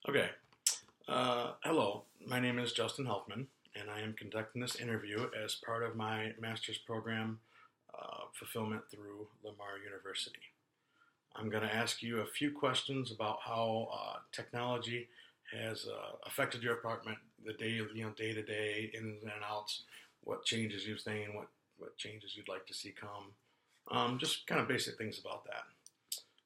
Okay. Hello, my name is Justin Helfman, and I am conducting this interview as part of my master's program fulfillment through Lamar University. I'm going to ask you a few questions about how technology has affected your apartment, the day, day to day, ins and outs, what changes you've seen, what changes you'd like to see come, just kind of basic things about that.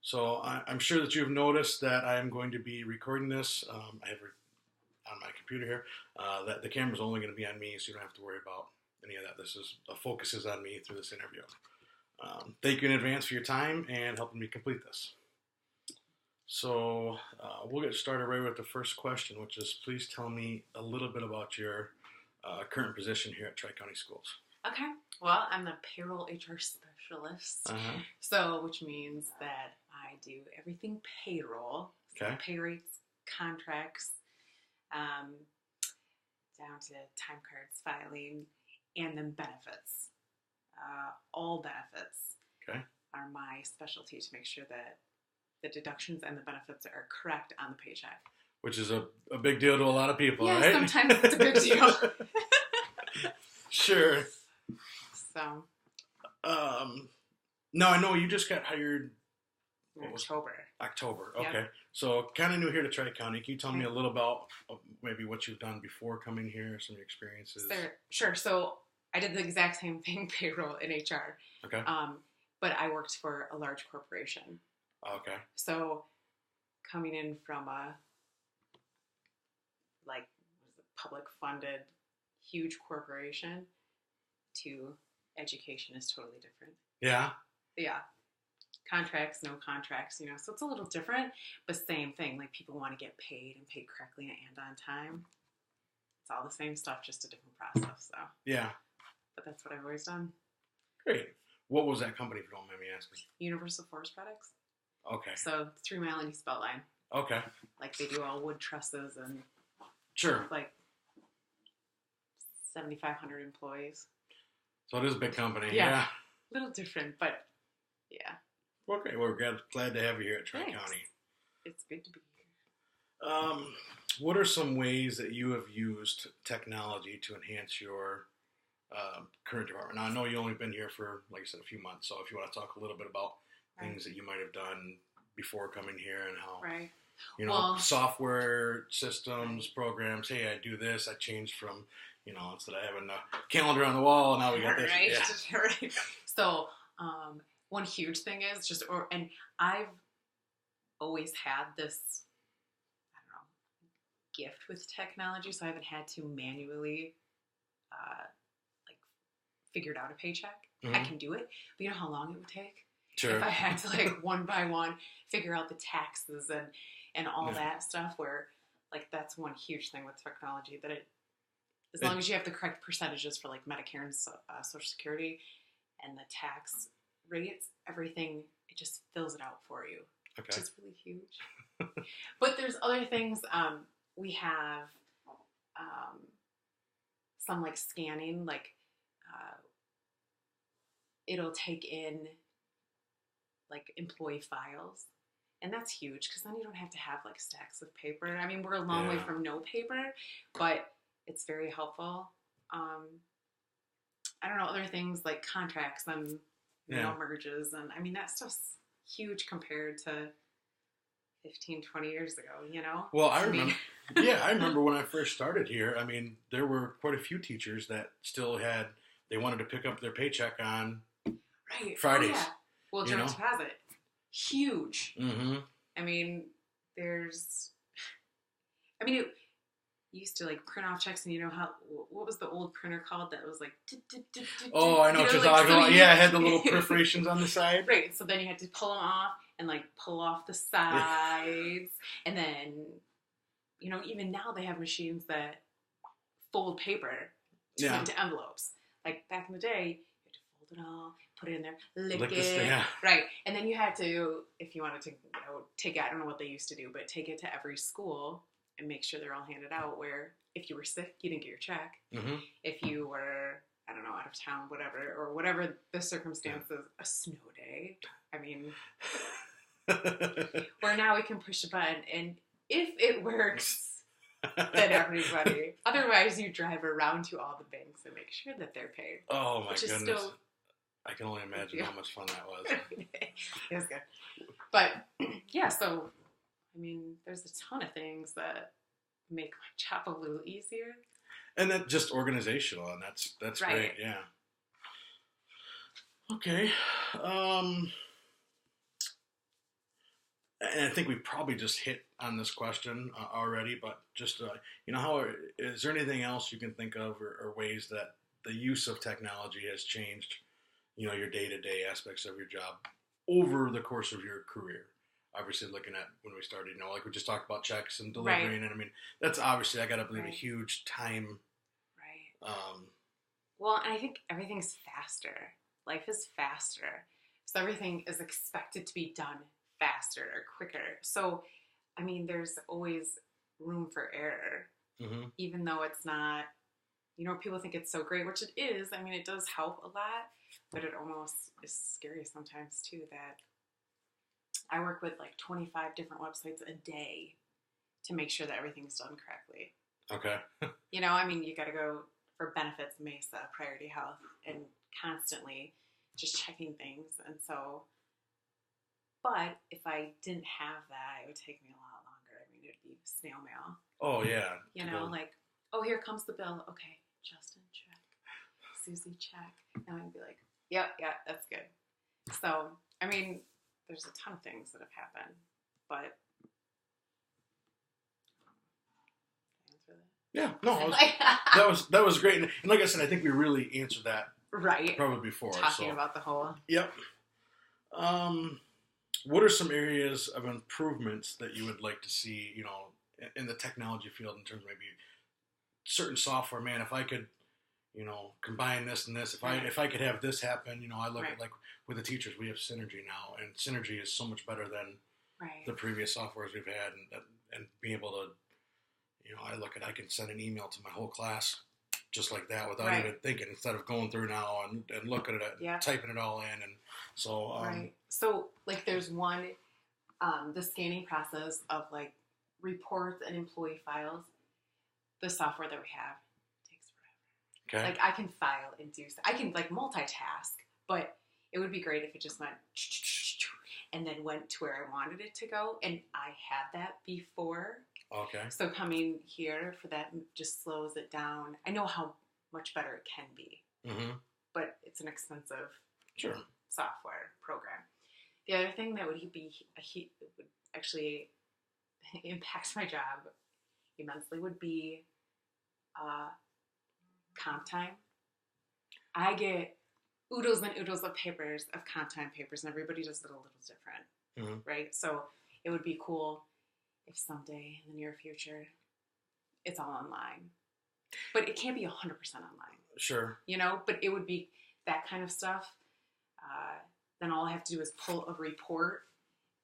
So I'm sure that you've noticed that I am going to be recording this. I have on my computer here that the camera's only going to be on me, so you don't have to worry about any of that. The focus is on me through this interview. Thank you in advance for your time and helping me complete this. So we'll get started right with the first question, which is please tell me a little bit about your current position here at Tri-County Schools. Okay. Well, I'm the payroll HR specialist, which means that I do everything payroll, okay. Pay rates, contracts, down to time cards, filing, and then benefits. All benefits are my specialty to make sure that the deductions and the benefits are correct on the paycheck. Which is a big deal to a lot of people, yeah, right? Sometimes it's a big deal. Sure. So. Now, I know you just got hired October. Okay. Yep. So kind of new here to Tri-County. Can you tell me a little about maybe what you've done before coming here, some of your experiences? Sure. So I did the exact same thing, payroll and HR. Okay. But I worked for a large corporation. Okay. So coming in from a public funded huge corporation to education is totally different. Yeah. Yeah. Contracts, no contracts, so it's a little different, but same thing. Like people want to get paid and paid correctly and on time. It's all the same stuff, just a different process. So yeah. But that's what I've always done. Great. What was that company, if you don't mind me asking? Universal Forest Products. Okay. So 3 Mile and East Beltline. Okay. Like they do all wood trusses and sure. Like 7,500 employees. So it is a big company. Yeah. A little different, but yeah. Okay, well, we're glad to have you here at Tri-County. It's good to be here. What are some ways that you have used technology to enhance your current department? Now, I know you only been here for, like I said, a few months, so if you want to talk a little bit about things that you might have done before coming here and how, software systems, programs, hey, I do this, I changed from, instead of having a calendar on the wall, and now we got this. Right, yeah. Right. So, one huge thing is and I've always had this, gift with technology, so I haven't had to manually, figure out a paycheck. Mm-hmm. I can do it, but you know how long it would take? Sure. If I had to, one by one, figure out the taxes and all that stuff, where, that's one huge thing with technology, that as long as you have the correct percentages for, Medicare and Social Security and the tax rates, everything, it just fills it out for you, which is really huge. But there's other things. We have some scanning, it'll take in employee files, and that's huge because then you don't have to have stacks of paper. I mean, we're a long way from no paper, but it's very helpful. I don't know, other things like contracts and merges, and I mean that stuff's huge compared to 15, 20 years ago, Well, I remember, I remember when I first started here, I mean, there were quite a few teachers that still they wanted to pick up their paycheck on Fridays. Oh, yeah. Well, direct deposit, huge. Mm-hmm. I mean, it used to print off checks, and what was the old printer called that was oh, I know what you're talking about. Yeah, it had the little perforations on the side. Right, so then you had to pull them off and pull off the sides, and then even now they have machines that fold paper to put into envelopes. Back in the day, you had to fold it all, put it in there, lick it, right, and then you had to, if you wanted to take it, I don't know what they used to do, but take it to every school and make sure they're all handed out, where if you were sick, you didn't get your check. Mm-hmm. If you were, I don't know, out of town, whatever the circumstances, a snow day, I mean, where now we can push a button and if it works, then everybody. Otherwise, you drive around to all the banks and make sure that they're paid. Oh my goodness. Still, I can only imagine how much fun that was. It was good. But, yeah, so, I mean, there's a ton of things that make my job a little easier. And that just organizational, and that's right. Great, yeah. Okay. And I think we probably just hit on this question already, but just, how is there anything else you can think of or ways that the use of technology has changed, your day-to-day aspects of your job over the course of your career? Obviously, looking at when we started, like we just talked about checks and delivering, right. and I mean, that's obviously, I got to believe, a huge time. Right. Well, and I think everything's faster. Life is faster. So everything is expected to be done faster or quicker. So, I mean, there's always room for error, even though it's not, people think it's so great, which it is. I mean, it does help a lot, but it almost is scary sometimes too that I work with like 25 different websites a day to make sure that everything's done correctly. Okay. I mean, you got to go for benefits, Mesa, Priority Health, and constantly just checking things. And so, but if I didn't have that, it would take me a lot longer. I mean, it'd be snail mail. Oh, yeah. Like, oh, here comes the bill. Okay, Justin, check. Susie, check. And I'd be like, yeah, that's good. So, I mean, there's a ton of things that have happened, but answer that? Yeah, no, that was great, and like I said, I think we really answered that right probably before. Talking about the whole. Yep. What are some areas of improvements that you would like to see, in the technology field in terms of maybe certain software? Man, if I could, combine this and this, if I could have this happen, I look at like with the teachers, we have Synergy now, and Synergy is so much better than the previous softwares we've had, and being able to, I look at, I can send an email to my whole class just like that without even thinking, instead of going through now and looking at it, and typing it all in, and so So like there's one, the scanning process of like reports and employee files, the software that we have takes forever. Okay. Like I can file and I can like multitask, but it would be great if it just went and then went to where I wanted it to go, and I had that before. Okay. So coming here for that just slows it down. I know how much better it can be, but it's an expensive software program. The other thing that would actually impact my job immensely would be comp time. I get oodles and oodles of papers, of comp time papers, and everybody does it a little different, right? So it would be cool if someday in the near future it's all online. But it can't be 100% online. Sure. But it would be that kind of stuff. Then all I have to do is pull a report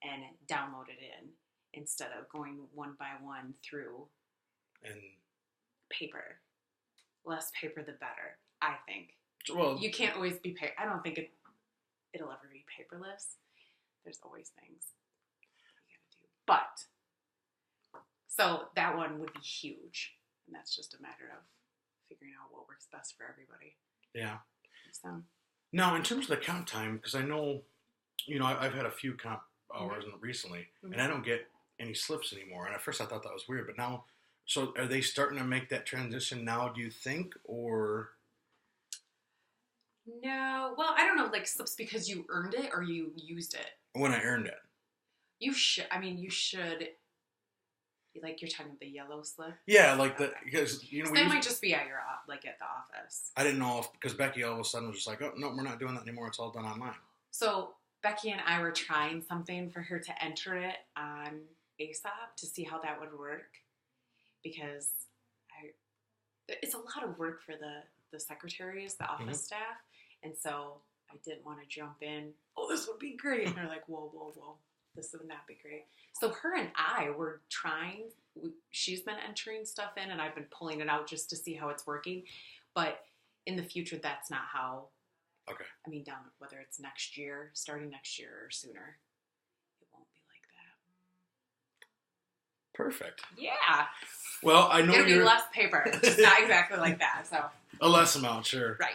and download it in instead of going one by one through and paper. Less paper, the better, I think. Well, you can't always be I don't think it'll ever be paperless. There's always things you gotta do. But so that one would be huge, and that's just a matter of figuring out what works best for everybody. Yeah. So. Now, in terms of the comp time, because I know, I've had a few comp hours recently, and I don't get any slips anymore. And at first I thought that was weird, but now, so are they starting to make that transition now, do you think, or? No. Well, I don't know, like slips because you earned it or you used it? When I earned it. You should. Like you're talking the yellow slip? Yeah, like because so that might just be at your at the office. I didn't know because Becky all of a sudden was just like, oh no, we're not doing that anymore. It's all done online. So Becky and I were trying something for her to enter it on ASAP to see how that would work, because it's a lot of work for the secretaries, the office staff, and so I didn't want to jump in. Oh, this would be great, and they're like, whoa. This would not be great. So her and I were trying. She's been entering stuff in, and I've been pulling it out just to see how it's working. But in the future, that's not how. Okay. I mean, whether it's next year, starting next year or sooner, it won't be like Perfect. Yeah. Well, I know it'll be less paper, just not exactly like that. So a less amount, sure. Right.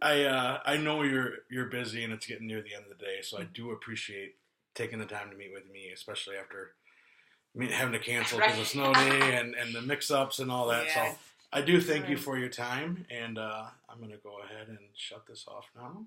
I know you're busy and it's getting near the end of the day, so I do appreciate taking the time to meet with me, especially after having to cancel because of snow day and the mix-ups and all that. Yeah. So I do thank you for your time, and I'm going to go ahead and shut this off now.